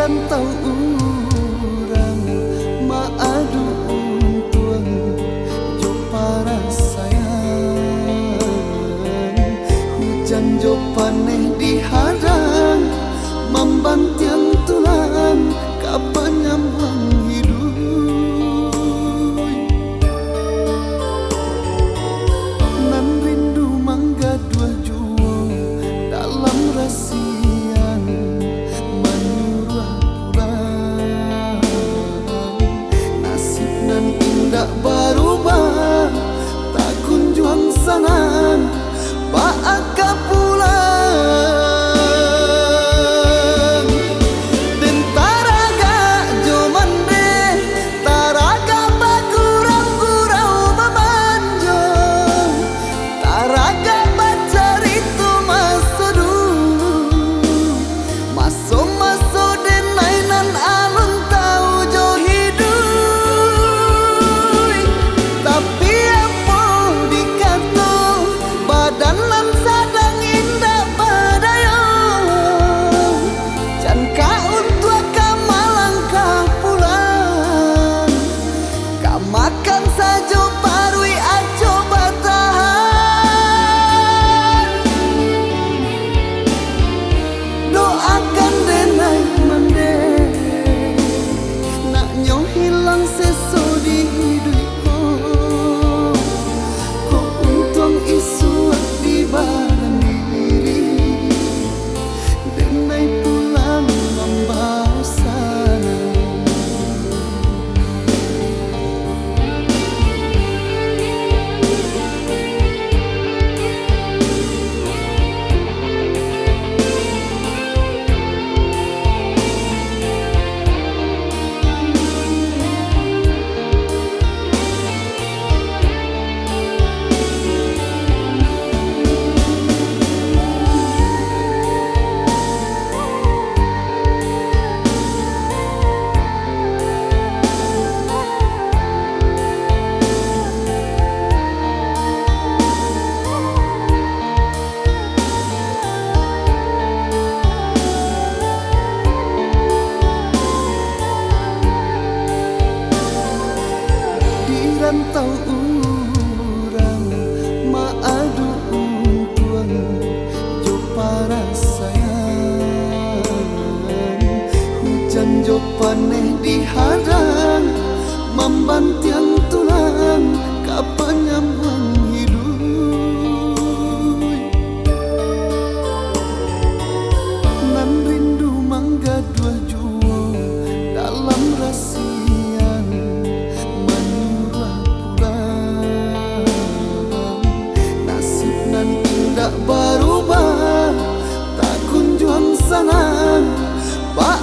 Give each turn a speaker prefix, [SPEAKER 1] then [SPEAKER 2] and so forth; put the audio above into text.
[SPEAKER 1] rantau urang maadu untuang jo para sayang, hujan jo paneh dihadang membantiang tulang kapan nyambang hidup. Nan rindu mangga dua jua dalam rasian menyurah pulang, nasib nan indah berubah tak kunjung sangan pak aka pulang. Makan saja parui aco batahan, doakan denai mande nak nyo hilang seso di hidupku. Ko untung isu di barang diri denai pulang membawa sana. Rantau urang maadu untuang jo para sayang, hujan jo paneh dihadang membantiang tulang kapan nyambang hidup. Nan rindu mangga dua jua dalam rasian tak berubah tak kunjung sangan pak